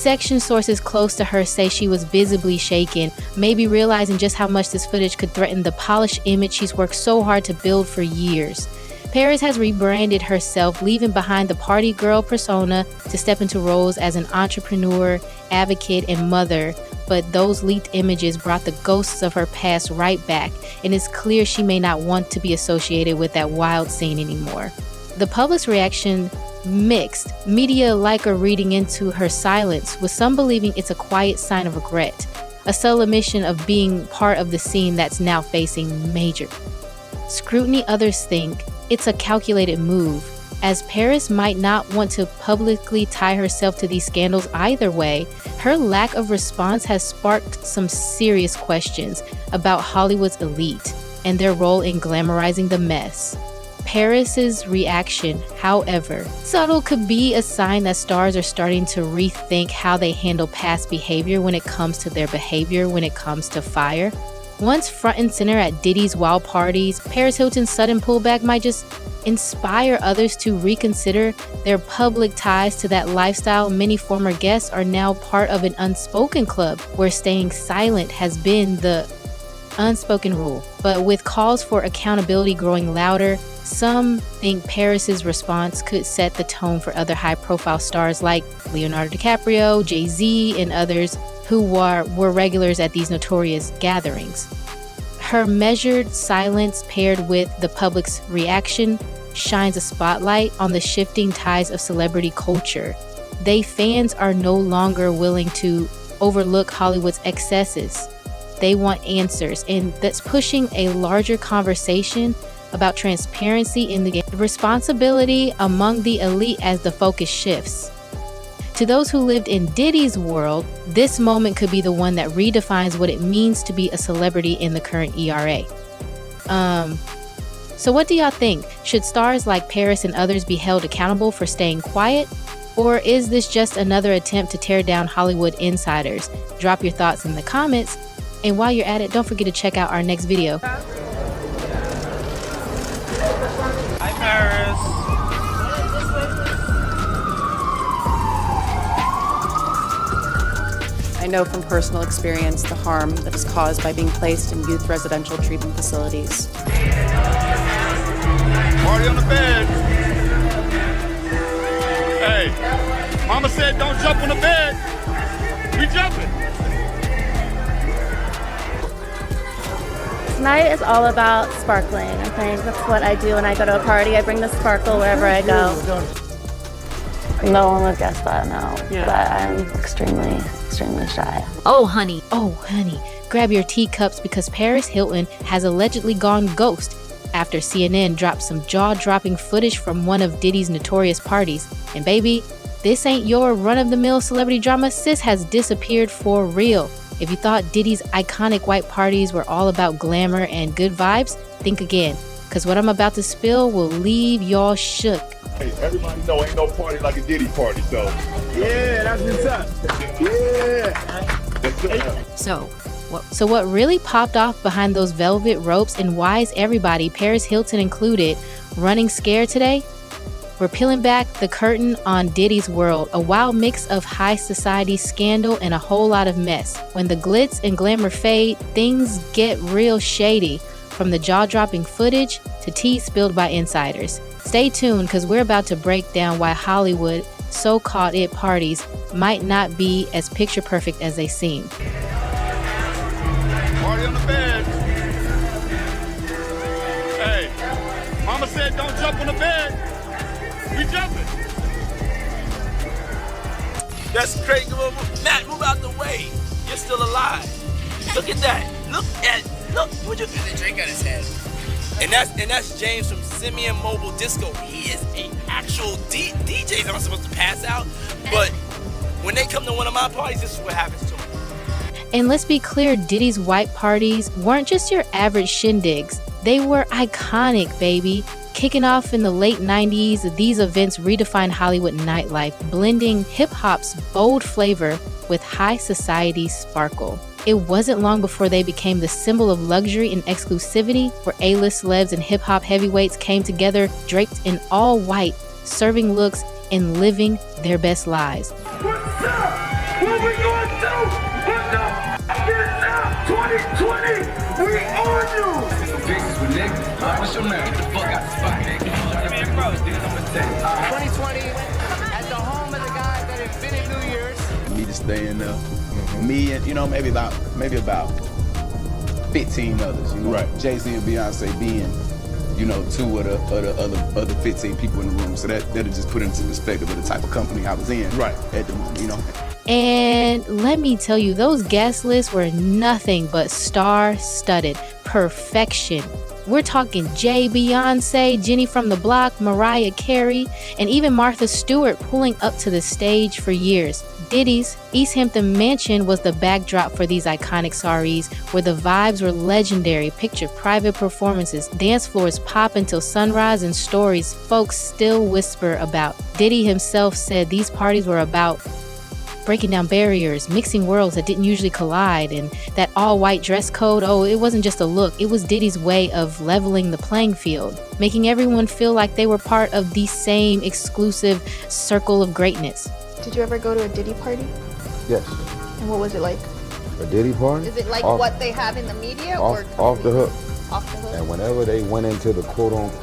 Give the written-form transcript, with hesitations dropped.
Section sources close to her say she was visibly shaken, maybe realizing just how much this footage could threaten the polished image she's worked so hard to build for years. Paris has rebranded herself, leaving behind the party girl persona to step into roles as an entrepreneur, advocate, and mother. But those leaked images brought the ghosts of her past right back, and it's clear she may not want to be associated with that wild scene anymore. The public's reaction mixed, media like her reading into her silence, with some believing it's a quiet sign of regret, a subtle admission of being part of the scene that's now facing major scrutiny. Others think it's a calculated move, as Paris might not want to publicly tie herself to these scandals either way. Her lack of response has sparked some serious questions about Hollywood's elite and their role in glamorizing the mess. Paris's reaction, however subtle, could be a sign that stars are starting to rethink how they handle past behavior when it comes to their behavior when it comes to fire. Once front and center at Diddy's wild parties, Paris Hilton's sudden pullback might just inspire others to reconsider their public ties to that lifestyle. Many former guests are now part of an unspoken club where staying silent has been the unspoken rule. But with calls for accountability growing louder, some think Paris's response could set the tone for other high-profile stars like Leonardo DiCaprio, Jay-Z, and others who were regulars at these notorious gatherings. Her measured silence paired with the public's reaction shines a spotlight on the shifting tides of celebrity culture. Fans are no longer willing to overlook Hollywood's excesses. They want answers, and that's pushing a larger conversation about transparency in the responsibility among the elite as the focus shifts. To those who lived in Diddy's world, this moment could be the one that redefines what it means to be a celebrity in the current era. So what do y'all think? Should stars like Paris and others be held accountable for staying quiet? Or is this just another attempt to tear down Hollywood insiders? Drop your thoughts in the comments. And while you're at it, don't forget to check out our next video. Hi, Paris. I know from personal experience the harm that is caused by being placed in youth residential treatment facilities. Party on the bed. Hey, Mama said don't jump on the bed. We jumping. Tonight is all about sparkling. I think that's what I do when I go to a party. I bring the sparkle wherever I go. No one would guess that, no. Yeah. But I'm extremely shy. Oh, honey, grab your teacups because Paris Hilton has allegedly gone ghost after CNN dropped some jaw-dropping footage from one of Diddy's notorious parties. And baby, this ain't your run-of-the-mill celebrity drama. Sis has disappeared for real. If you thought Diddy's iconic white parties were all about glamour and good vibes, think again, because what I'm about to spill will leave y'all shook. Hey, everybody know ain't no party like a Diddy party, so. Yeah, that's what's up. Yeah. So what really popped off behind those velvet ropes, and why is everybody, Paris Hilton included, running scared today? We're peeling back the curtain on Diddy's world, a wild mix of high society scandal and a whole lot of mess. When the glitz and glamour fade, things get real shady, from the jaw-dropping footage to tea spilled by insiders. Stay tuned, because we're about to break down why Hollywood so-called it parties might not be as picture perfect as they seem. Party on the bed. Hey, Mama said don't jump on the bed. We jumping. That's crazy. Matt, move out the way. You're still alive. Look at that. Look. What you? There's a drink on his head. And that's James from Simeon Mobile Disco. He is an actual DJ. I'm not supposed to pass out, but when they come to one of my parties, this is what happens to them. And let's be clear, Diddy's white parties weren't just your average shindigs. They were iconic, baby. Kicking off in the late 90s, these events redefined Hollywood nightlife, blending hip-hop's bold flavor with high society sparkle. It wasn't long before they became the symbol of luxury and exclusivity, where A-list celebs and hip-hop heavyweights came together draped in all white, serving looks and living their best lives. What's up? What we going to do? What the f is that? 2020, we on you! Pieces with niggas. What's your name? Get the fuck out the spot, nigga. Trying to be a bro. Niggas, I'm gonna tell you. 2020, at the home of the guy that invented New Year's. Me to stay in there. Me and, you know, maybe about 15 others, you know. Right. Jay-Z and Beyonce being, you know, two of the other 15 people in the room. So that'll just put into perspective of the type of company I was in at the moment, you know. And let me tell you, those guest lists were nothing but star-studded perfection. We're talking Jay, Beyonce, Jenny from the Block, Mariah Carey, and even Martha Stewart pulling up to the stage for years. Diddy's East Hampton mansion was the backdrop for these iconic soirees, where the vibes were legendary. Picture private performances, dance floors pop until sunrise, and stories folks still whisper about. Diddy himself said these parties were about breaking down barriers, mixing worlds that didn't usually collide, and that all-white dress code, it wasn't just a look, it was Diddy's way of leveling the playing field, making everyone feel like they were part of the same exclusive circle of greatness. Did you ever go to a Diddy party? Yes. And what was it like? A Diddy party? Is it like Off- what they have in the media? Off the hook. Off the hook? And whenever they went into the quote-unquote